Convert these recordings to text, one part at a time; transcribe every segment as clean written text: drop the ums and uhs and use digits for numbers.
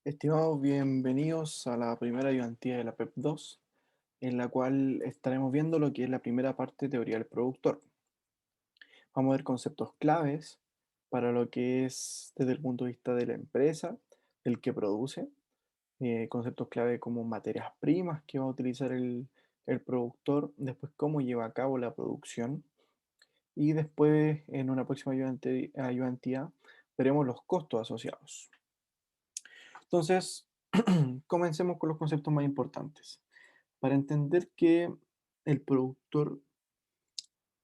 Estimados, bienvenidos a la primera ayudantía de la PEP 2, en la cual estaremos viendo lo que es la primera parte de teoría del productor. Vamos a ver conceptos claves para lo que es desde el punto de vista de la empresa, el que produce, conceptos clave como materias primas que va a utilizar el productor, después cómo lleva a cabo la producción y después en una próxima ayudantía veremos los costos asociados. Entonces, comencemos con los conceptos más importantes. Para entender que el productor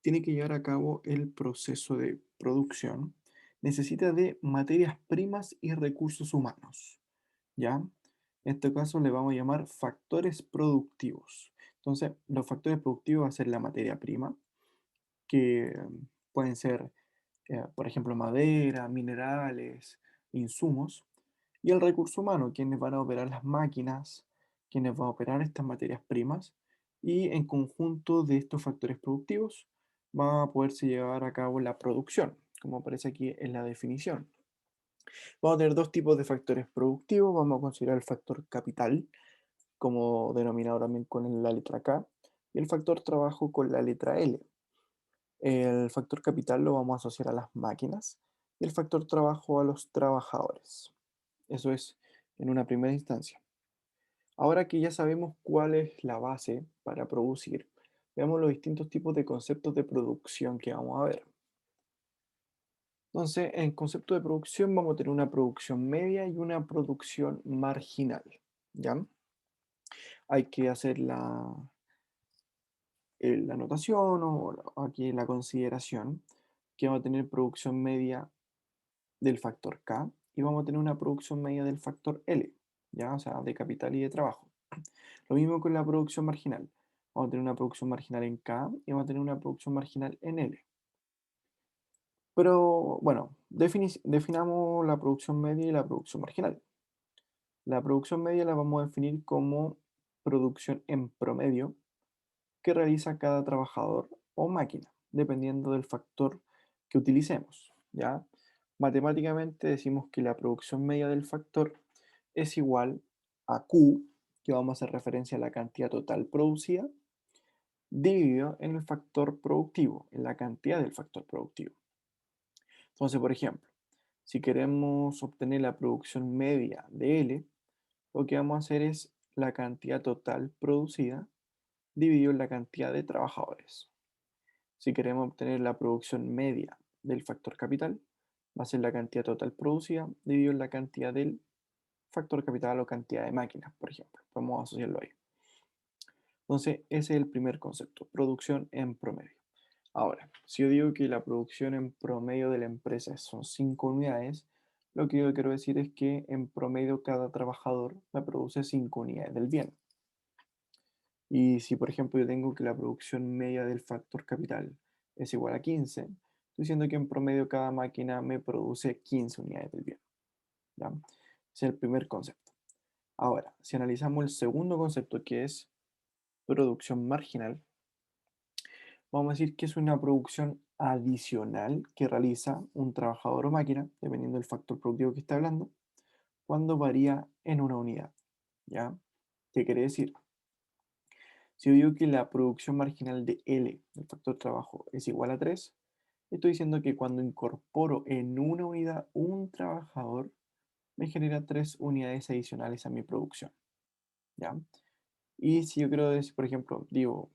tiene que llevar a cabo el proceso de producción, necesita de materias primas y recursos humanos, ¿ya? En este caso le vamos a llamar factores productivos. Entonces, los factores productivos va a ser la materia prima, que pueden ser, por ejemplo, madera, minerales, insumos, y el recurso humano, quienes van a operar las máquinas, quienes van a operar estas materias primas, y en conjunto de estos factores productivos va a poderse llevar a cabo la producción, como aparece aquí en la definición. Vamos a tener dos tipos de factores productivos. Vamos a considerar el factor capital, como denominado también con la letra K, y el factor trabajo con la letra L. El factor capital lo vamos a asociar a las máquinas y el factor trabajo a los trabajadores. Eso es en una primera instancia. Ahora que ya sabemos cuál es la base para producir, veamos los distintos tipos de conceptos de producción que vamos a ver. Entonces, en concepto de producción vamos a tener una producción media y una producción marginal. ¿Ya? Hay que hacer la anotación o aquí la consideración que vamos a tener producción media del factor K y vamos a tener una producción media del factor L, ¿ya? O sea, de capital y de trabajo. Lo mismo con la producción marginal. Vamos a tener una producción marginal en K y vamos a tener una producción marginal en L. Pero bueno, definamos la producción media y la producción marginal. La producción media la vamos a definir como producción en promedio que realiza cada trabajador o máquina, dependiendo del factor que utilicemos, ¿ya? Matemáticamente decimos que la producción media del factor es igual a Q, que vamos a hacer referencia a la cantidad total producida, dividido en el factor productivo, en la cantidad del factor productivo. Entonces, por ejemplo, si queremos obtener la producción media de L, lo que vamos a hacer es la cantidad total producida dividido en la cantidad de trabajadores. Si queremos obtener la producción media del factor capital, va a ser la cantidad total producida dividido en la cantidad del factor capital o cantidad de máquinas, por ejemplo. Vamos a asociarlo ahí. Entonces, ese es el primer concepto, producción en promedio. Ahora, si yo digo que la producción en promedio de la empresa son 5 unidades, lo que yo quiero decir es que en promedio cada trabajador me produce 5 unidades del bien. Y si, por ejemplo, yo tengo que la producción media del factor capital es igual a 15, estoy diciendo que en promedio cada máquina me produce 15 unidades del bien, ¿ya? Ese es el primer concepto. Ahora, si analizamos el segundo concepto, que es producción marginal, vamos a decir que es una producción adicional que realiza un trabajador o máquina, dependiendo del factor productivo que está hablando, cuando varía en una unidad, ¿ya? ¿Qué quiere decir? Si yo digo que la producción marginal de L, del factor trabajo, es igual a 3, estoy diciendo que cuando incorporo en una unidad un trabajador, me genera 3 unidades adicionales a mi producción, ¿ya? Y si yo quiero decir, por ejemplo, digo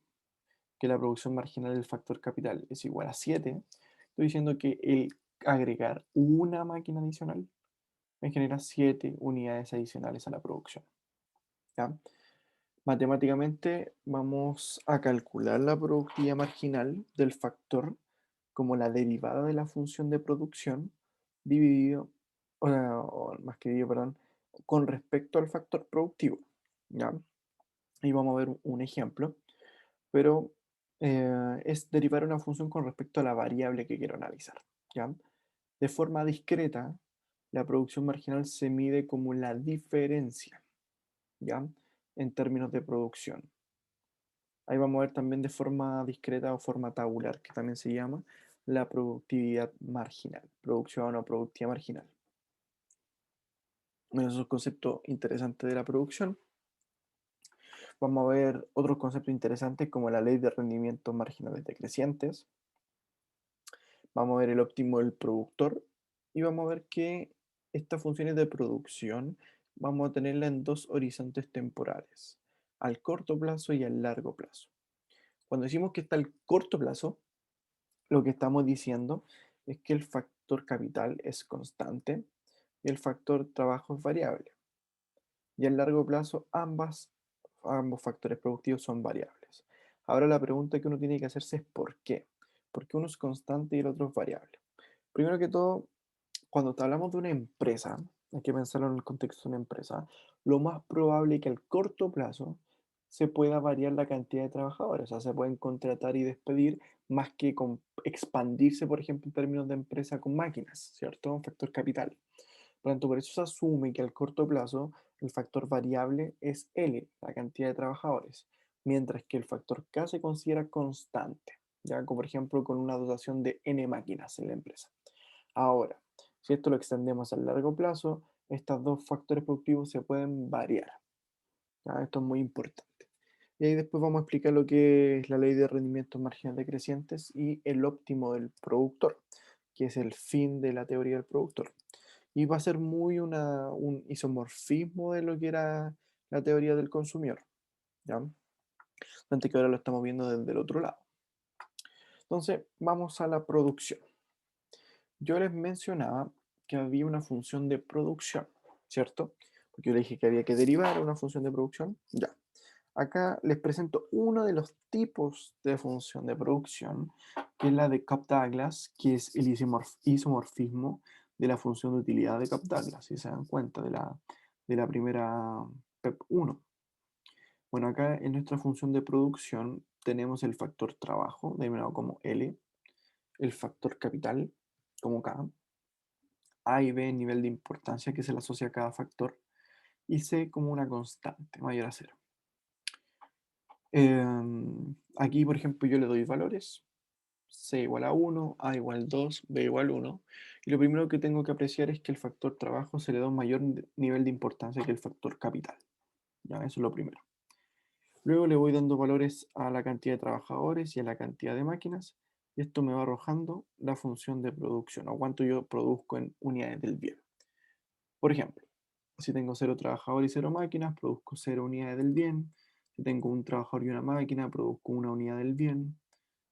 que la producción marginal del factor capital es igual a 7, estoy diciendo que el agregar una máquina adicional me genera 7 unidades adicionales a la producción, ¿ya? Matemáticamente vamos a calcular la productividad marginal del factor como la derivada de la función de producción dividido, o más que dividido, perdón, con respecto al factor productivo, ¿ya? Y vamos a ver un ejemplo, pero es derivar una función con respecto a la variable que quiero analizar, ¿ya? De forma discreta, la producción marginal se mide como la diferencia, ¿ya? En términos de producción. Ahí vamos a ver también de forma discreta o forma tabular, que también se llama la productividad marginal, producción o productividad marginal. Bueno, esos conceptos interesantes de la producción. Vamos a ver otros conceptos interesantes como la ley de rendimientos marginales decrecientes. Vamos a ver el óptimo del productor y vamos a ver que estas funciones de producción vamos a tenerla en dos horizontes temporales, al corto plazo y al largo plazo. Cuando decimos que está al corto plazo, lo que estamos diciendo es que el factor capital es constante y el factor trabajo es variable. Y a largo plazo ambos factores productivos son variables. Ahora la pregunta que uno tiene que hacerse es ¿por qué? Porque uno es constante y el otro es variable. Primero que todo, cuando hablamos de una empresa, hay que pensarlo en el contexto de una empresa, lo más probable es que al corto plazo se pueda variar la cantidad de trabajadores, o sea, se pueden contratar y despedir más que expandirse, por ejemplo, en términos de empresa con máquinas, ¿cierto? Un factor capital. Por tanto, por eso se asume que al corto plazo el factor variable es L, la cantidad de trabajadores, mientras que el factor K se considera constante, ya como por ejemplo con una dotación de N máquinas en la empresa. Ahora, si esto lo extendemos a largo plazo, estos dos factores productivos se pueden variar. ¿Ya? Esto es muy importante. Y ahí después vamos a explicar lo que es la ley de rendimientos marginales decrecientes y el óptimo del productor, que es el fin de la teoría del productor. Y va a ser muy un isomorfismo de lo que era la teoría del consumidor, ¿ya? Antes que ahora lo estamos viendo desde el otro lado. Entonces, vamos a la producción. Yo les mencionaba que había una función de producción, ¿cierto? Porque yo les dije que había que derivar una función de producción. Ya. Acá les presento uno de los tipos de función de producción, que es la de Cobb-Douglas, que es el isomorfismo de la función de utilidad de Cobb-Douglas, si se dan cuenta de la primera PEP 1. Bueno, acá en nuestra función de producción tenemos el factor trabajo, denominado como L, el factor capital, como K, A y B en nivel de importancia que se le asocia a cada factor, y C como una constante mayor a cero. Aquí, por ejemplo, yo le doy valores, C igual a 1, A igual 2, B igual 1, y lo primero que tengo que apreciar es que el factor trabajo se le da un mayor nivel de importancia que el factor capital. Ya, eso es lo primero. Luego le voy dando valores a la cantidad de trabajadores y a la cantidad de máquinas, y esto me va arrojando la función de producción, o cuánto yo produzco en unidades del bien. Por ejemplo, si tengo 0 trabajadores y 0 máquinas, produzco 0 unidades del bien. Si tengo un trabajador y una máquina, produzco una unidad del bien.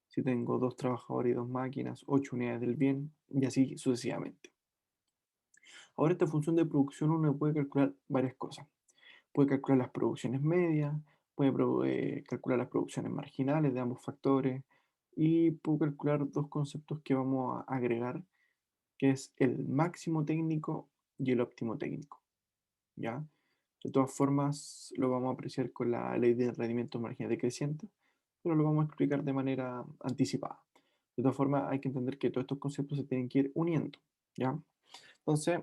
Si tengo 2 trabajadores y 2 máquinas, 8 unidades del bien, y así sucesivamente. Ahora, esta función de producción uno puede calcular varias cosas. Puede calcular las producciones medias, puede calcular las producciones marginales de ambos factores, y puedo calcular dos conceptos que vamos a agregar, que es el máximo técnico y el óptimo técnico. ¿Ya? De todas formas, lo vamos a apreciar con la ley de rendimiento marginal decreciente, pero lo vamos a explicar de manera anticipada. De todas formas, hay que entender que todos estos conceptos se tienen que ir uniendo, ¿ya? Entonces,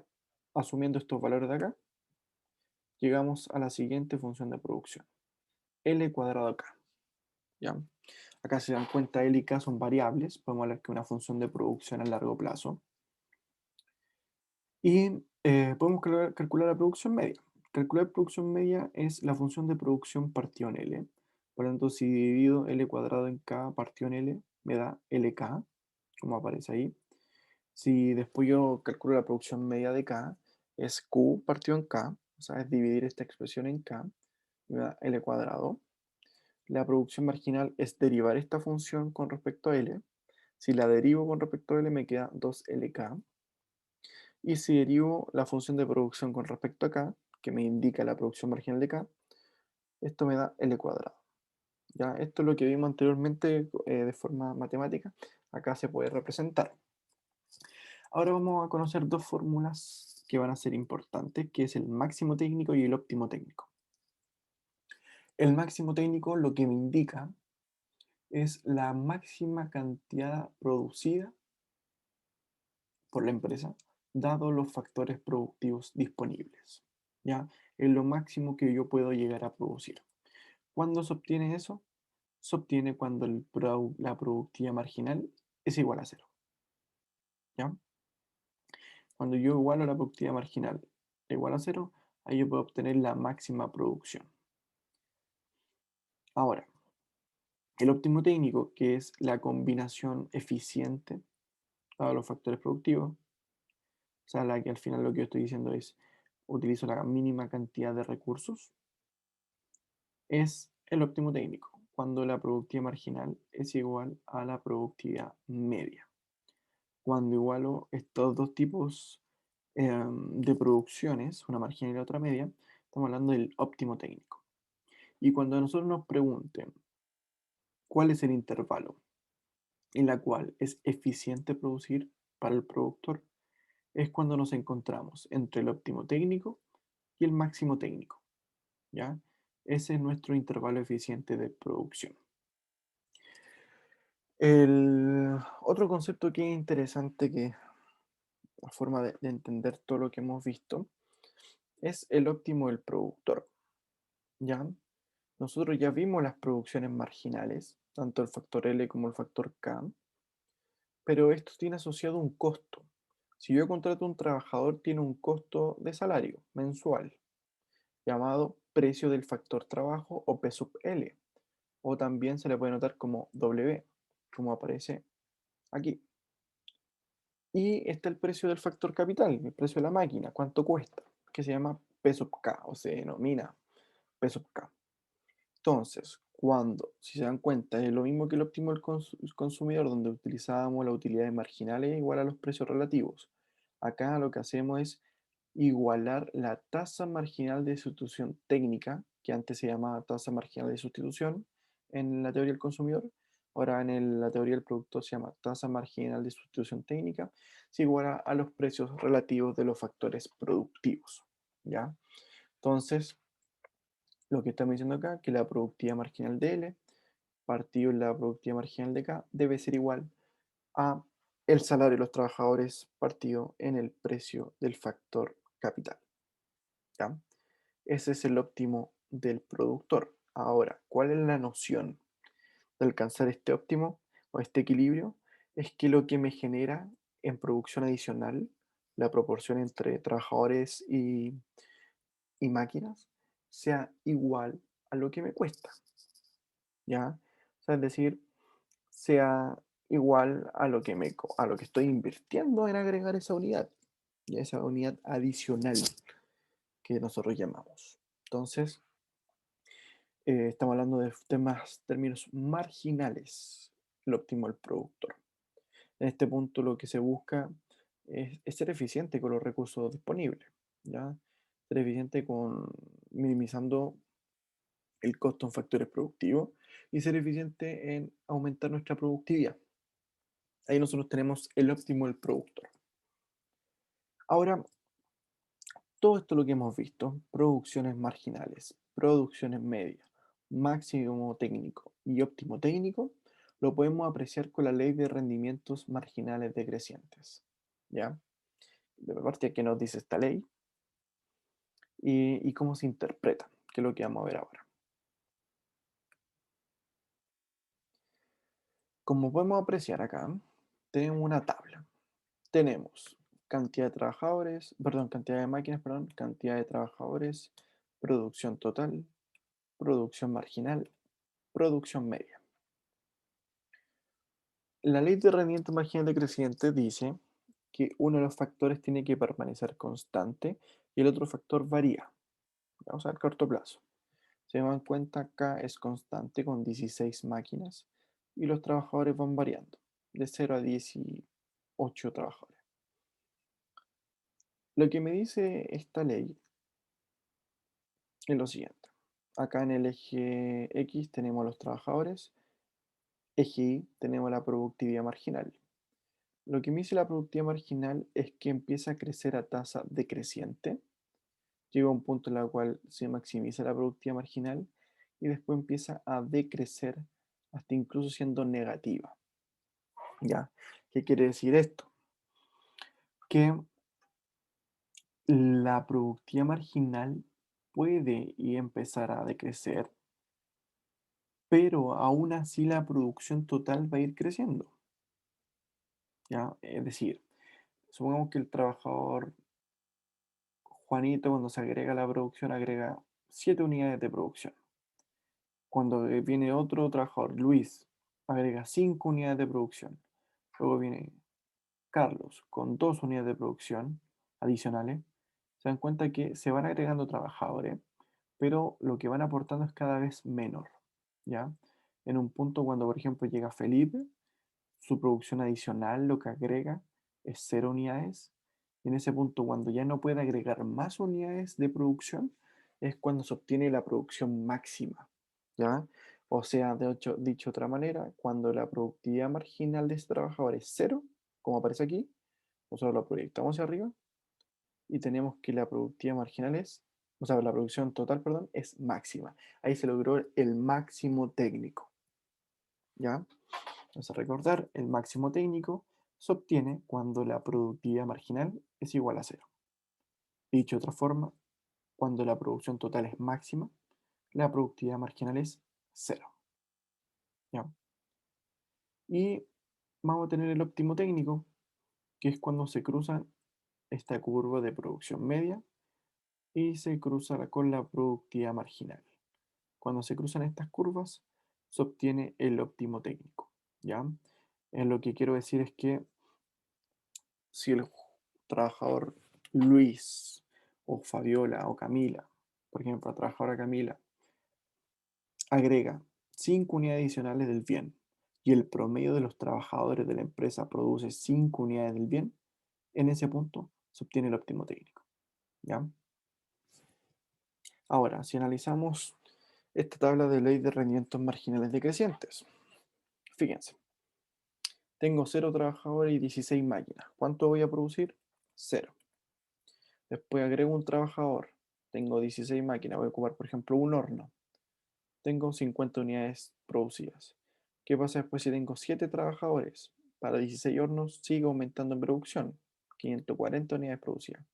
asumiendo estos valores de acá, llegamos a la siguiente función de producción, L cuadrado K, ¿ya? Acá se dan cuenta, L y K son variables, podemos hablar que una función de producción a largo plazo, y podemos calcular la producción media. Calcular producción media es la función de producción partido en L. Por lo tanto, si divido L cuadrado en K partido en L, me da LK, como aparece ahí. Si después yo calculo la producción media de K, es Q partido en K, o sea, es dividir esta expresión en K, y me da L cuadrado. La producción marginal es derivar esta función con respecto a L. Si la derivo con respecto a L, me queda 2LK. Y si derivo la función de producción con respecto a K, que me indica la producción marginal de K, esto me da L cuadrado. ¿Ya? Esto es lo que vimos anteriormente de forma matemática. Acá se puede representar. Ahora vamos a conocer dos fórmulas que van a ser importantes, que es el máximo técnico y el óptimo técnico. El máximo técnico lo que me indica es la máxima cantidad producida por la empresa, dado los factores productivos disponibles. ¿Ya? Es lo máximo que yo puedo llegar a producir. ¿Cuándo se obtiene eso? Se obtiene cuando la productividad marginal es igual a cero. ¿Ya? Cuando yo igualo la productividad marginal igual a cero, ahí yo puedo obtener la máxima producción. Ahora, el óptimo técnico, que es la combinación eficiente a los factores productivos, o sea, la que al final lo que yo estoy diciendo es utilizo la mínima cantidad de recursos, es el óptimo técnico, cuando la productividad marginal es igual a la productividad media. Cuando igualo estos dos tipos de producciones, una marginal y la otra media, estamos hablando del óptimo técnico. Y cuando a nosotros nos pregunten cuál es el intervalo en la cual es eficiente producir para el productor, es cuando nos encontramos entre el óptimo técnico y el máximo técnico, ¿ya? Ese es nuestro intervalo eficiente de producción. El otro concepto que es interesante, que la forma de entender todo lo que hemos visto, es el óptimo del productor, ¿ya? Nosotros ya vimos las producciones marginales, tanto el factor L como el factor K, pero esto tiene asociado un costo. Si yo contrato a un trabajador, tiene un costo de salario mensual, llamado precio del factor trabajo o P sub L, o también se le puede notar como W, como aparece aquí. Y está el precio del factor capital, el precio de la máquina, cuánto cuesta, que se llama P sub K, o se denomina P sub K. Entonces, cuando, si se dan cuenta, es lo mismo que el óptimo del consumidor, donde utilizábamos las utilidades marginales igual a los precios relativos. Acá lo que hacemos es igualar la tasa marginal de sustitución técnica, que antes se llamaba tasa marginal de sustitución en la teoría del consumidor, ahora en la teoría del productor se llama tasa marginal de sustitución técnica, se iguala a los precios relativos de los factores productivos. ¿Ya? Entonces, lo que estamos diciendo acá, que la productividad marginal de L partido en la productividad marginal de K debe ser igual a el salario de los trabajadores partido en el precio del factor capital. ¿Ya? Ese es el óptimo del productor. Ahora, ¿cuál es la noción de alcanzar este óptimo o este equilibrio? Es que lo que me genera en producción adicional, la proporción entre trabajadores y máquinas, sea igual a lo que me cuesta. ¿Ya? O sea, es decir, sea igual a lo que a lo que estoy invirtiendo en agregar esa unidad, y esa unidad adicional que nosotros llamamos. Entonces, estamos hablando de términos marginales, el óptimo del productor. En este punto lo que se busca es ser eficiente con los recursos disponibles, ¿ya? Ser eficiente con minimizando el costo en factores productivos y ser eficiente en aumentar nuestra productividad. Ahí nosotros tenemos el óptimo del productor. Ahora, todo esto lo que hemos visto, producciones marginales, producciones medias, máximo técnico y óptimo técnico, lo podemos apreciar con la ley de rendimientos marginales decrecientes. ¿Ya? De parte, ¿qué nos dice esta ley? Y cómo se interpreta, que es lo que vamos a ver ahora. Como podemos apreciar acá, tenemos una tabla. Tenemos cantidad de trabajadores, perdón, cantidad de máquinas, perdón, cantidad de trabajadores, producción total, producción marginal, producción media. La ley de rendimiento marginal decreciente dice que uno de los factores tiene que permanecer constante y el otro factor varía. Vamos a ver corto plazo. Se dan cuenta, acá es constante con 16 máquinas y los trabajadores van variando de 0 a 18 trabajadores. Lo que me dice esta ley es lo siguiente. Acá en el eje X tenemos los trabajadores, eje Y tenemos la productividad marginal. Lo que me dice la productividad marginal es que empieza a crecer a tasa decreciente, llega a un punto en el cual se maximiza la productividad marginal y después empieza a decrecer hasta incluso siendo negativa. ¿Ya? ¿Qué quiere decir esto? Que la productividad marginal puede y empezar a decrecer, pero aún así la producción total va a ir creciendo. ¿Ya? Es decir, supongamos que el trabajador Juanito, cuando se agrega a la producción, agrega 7 unidades de producción. Cuando viene otro trabajador, Luis, agrega 5 unidades de producción. Luego viene Carlos con 2 unidades de producción adicionales. Se dan cuenta que se van agregando trabajadores, pero lo que van aportando es cada vez menor, ¿ya? En un punto cuando, por ejemplo, llega Felipe, su producción adicional, lo que agrega es 0 unidades. En ese punto, cuando ya no puede agregar más unidades de producción, es cuando se obtiene la producción máxima, ¿ya? O sea, dicho de otra manera, cuando la productividad marginal de este trabajador es cero, como aparece aquí, nosotros lo proyectamos hacia arriba y tenemos que la productividad marginal es, o sea, la producción total, perdón, es máxima. Ahí se logró el máximo técnico, ¿ya? Vamos a recordar, el máximo técnico se obtiene cuando la productividad marginal es igual a cero. Dicho de otra forma, cuando la producción total es máxima, la productividad marginal es cero, ¿ya? Y vamos a tener el óptimo técnico, que es cuando se cruza esta curva de producción media y se cruza con la productividad marginal. Cuando se cruzan estas curvas, se obtiene el óptimo técnico, ¿ya? Lo que quiero decir es que si el trabajador Luis o Fabiola o Camila, por ejemplo, la trabajadora Camila, agrega 5 unidades adicionales del bien y el promedio de los trabajadores de la empresa produce 5 unidades del bien, en ese punto se obtiene el óptimo técnico, ¿ya? Ahora, si analizamos esta tabla de ley de rendimientos marginales decrecientes, fíjense, tengo 0 trabajadores y 16 máquinas. ¿Cuánto voy a producir? Cero. Después agrego un trabajador, tengo 16 máquinas, voy a ocupar por ejemplo un horno, tengo 50 unidades producidas. ¿Qué pasa después si tengo 7 trabajadores? Para 16 hornos sigue aumentando en producción, 540 unidades producidas.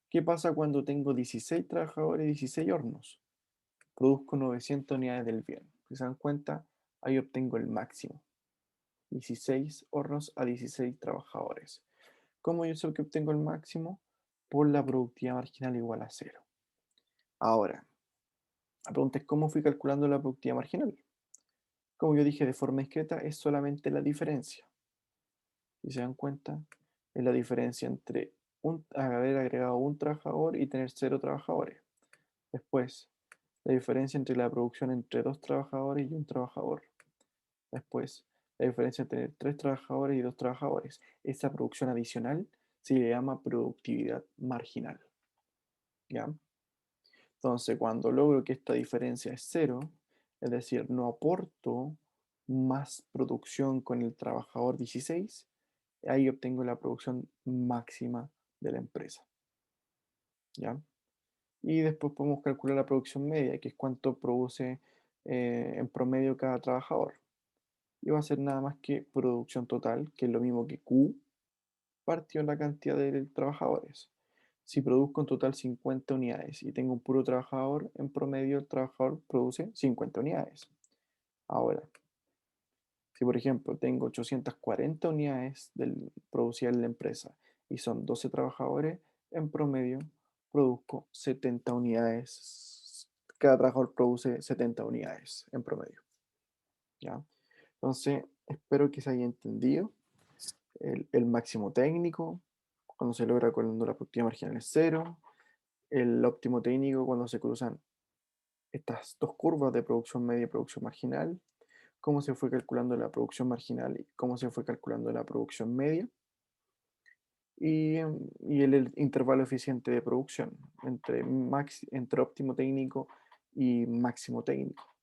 ¿Qué pasa cuando tengo 16 trabajadores y 16 hornos? Produzco 900 unidades del bien. Si se dan cuenta, ahí obtengo el máximo. 16 hornos a 16 trabajadores. ¿Cómo yo sé que obtengo el máximo? Por la productividad marginal igual a cero. Ahora, la pregunta es cómo fui calculando la productividad marginal. Como yo dije de forma discreta, es solamente la diferencia. Si se dan cuenta, es la diferencia entre haber agregado un trabajador y tener 0 trabajadores. Después, la diferencia entre la producción entre 2 trabajadores y un trabajador. Después, la diferencia entre 3 trabajadores y 2 trabajadores. Esa producción adicional se le llama productividad marginal, ¿ya? Entonces, cuando logro que esta diferencia es cero, es decir, no aporto más producción con el trabajador 16, ahí obtengo la producción máxima de la empresa, ¿ya? Y después podemos calcular la producción media, que es cuánto produce en promedio cada trabajador. Y va a ser nada más que producción total, que es lo mismo que Q partió la cantidad de trabajadores. Si produzco en total 50 unidades y tengo un puro trabajador, en promedio el trabajador produce 50 unidades. Ahora, si por ejemplo tengo 840 unidades producidas en la empresa y son 12 trabajadores, en promedio produzco 70 unidades. Cada trabajador produce 70 unidades en promedio, ¿ya? Entonces, espero que se haya entendido el máximo técnico, cuando se logra cuando la productividad marginal es cero, el óptimo técnico cuando se cruzan estas dos curvas de producción media y producción marginal, cómo se fue calculando la producción marginal y cómo se fue calculando la producción media, y el intervalo eficiente de producción entre óptimo técnico y máximo técnico.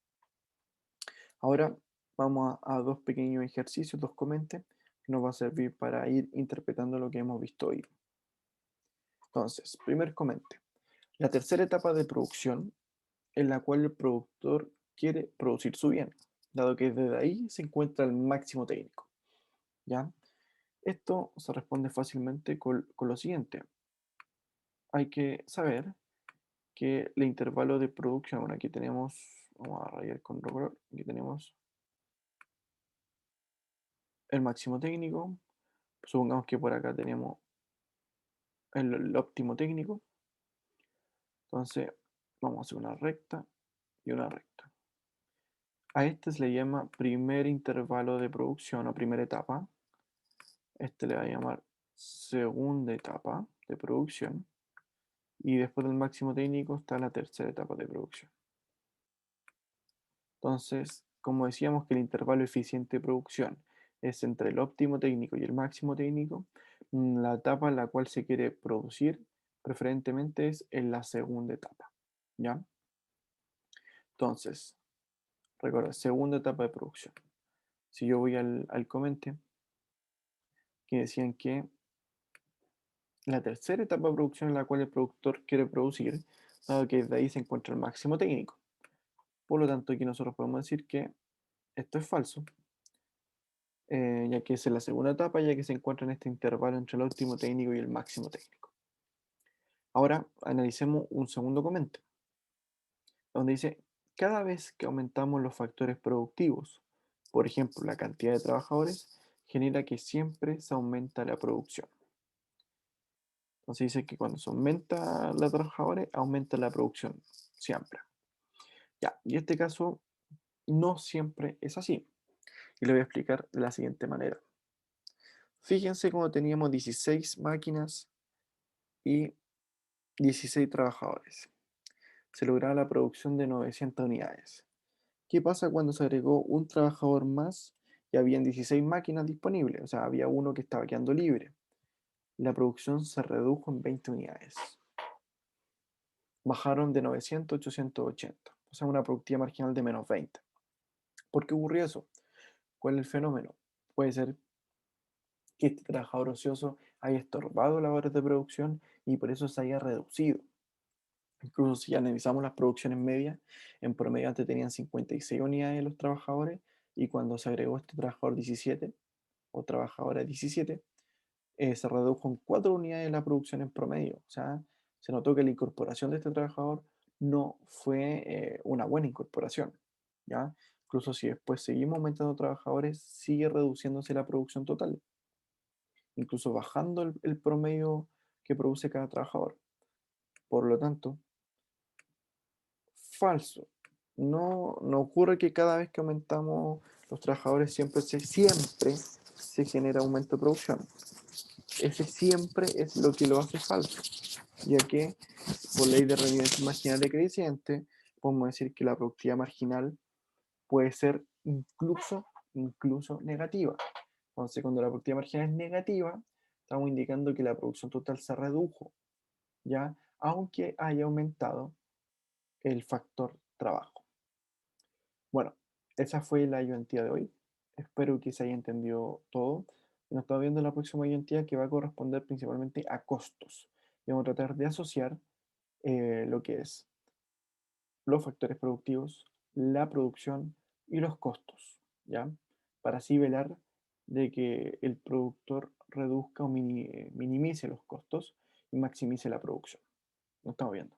Ahora vamos a dos pequeños ejercicios, dos comentes, que nos va a servir para ir interpretando lo que hemos visto hoy. Entonces, primer comente. La tercera etapa de producción en la cual el productor quiere producir su bien, dado que desde ahí se encuentra el máximo técnico, ¿ya? Esto se responde fácilmente con lo siguiente. Hay que saber que el intervalo de producción, bueno, aquí tenemos, vamos a rayar con rojo, aquí tenemos el máximo técnico, supongamos que por acá tenemos el óptimo técnico, Entonces, vamos a hacer una recta y una recta. A este se le llama primer intervalo de producción o primera etapa. Este le va a llamar segunda etapa de producción. Y después del máximo técnico está la tercera etapa de producción. Entonces, como decíamos que el intervalo eficiente de producción es entre el óptimo técnico y el máximo técnico, la etapa en la cual se quiere producir preferentemente es en la segunda etapa. ¿Ya? Entonces, recuerda, segunda etapa de producción. Si yo voy al comente, que decían que la tercera etapa de producción en la cual el productor quiere producir, dado que desde ahí se encuentra el máximo técnico. Por lo tanto, aquí nosotros podemos decir que esto es falso, ya que es en la segunda etapa, ya que se encuentra en este intervalo entre el óptimo técnico y el máximo técnico. Ahora analicemos un segundo comentario, donde dice, cada vez que aumentamos los factores productivos, por ejemplo, la cantidad de trabajadores, genera que siempre se aumenta la producción. Entonces dice que cuando se aumenta los trabajadores, aumenta la producción, siempre. Ya, y este caso no siempre es así. Y lo voy a explicar de la siguiente manera. Fíjense cómo teníamos 16 máquinas y 16 trabajadores. Se lograba la producción de 900 unidades. ¿Qué pasa cuando se agregó un trabajador más y habían 16 máquinas disponibles? O sea, había uno que estaba quedando libre. La producción se redujo en 20 unidades. Bajaron de 900 a 880. O sea, una productividad marginal de menos 20. ¿Por qué ocurrió eso? ¿Cuál es el fenómeno? Puede ser que este trabajador ocioso haya estorbado las horas de producción y por eso se haya reducido. Incluso si analizamos las producciones medias, en promedio antes tenían 56 unidades los trabajadores y cuando se agregó este trabajador 17 o trabajadora 17, se redujo en 4 unidades la producción en promedio. O sea, se notó que la incorporación de este trabajador no fue una buena incorporación. ¿Ya? Incluso si después seguimos aumentando trabajadores, sigue reduciéndose la producción total, incluso bajando el promedio que produce cada trabajador. Por lo tanto, falso. No ocurre que cada vez que aumentamos los trabajadores siempre se genera aumento de producción. Ese siempre es lo que lo hace falso, ya que por ley de rendimiento marginal decreciente podemos decir que la productividad marginal puede ser incluso negativa. Entonces, cuando la productividad marginal es negativa, estamos indicando que la producción total se redujo, ¿ya? Aunque haya aumentado el factor trabajo. Bueno, esa fue la ayudantía de hoy. Espero que se haya entendido todo. Nos estamos viendo en la próxima ayudantía que va a corresponder principalmente a costos. Y vamos a tratar de asociar lo que es los factores productivos, la producción y los costos, ¿ya? Para así velar de que el productor reduzca o minimice los costos y maximice la producción. Nos estamos viendo.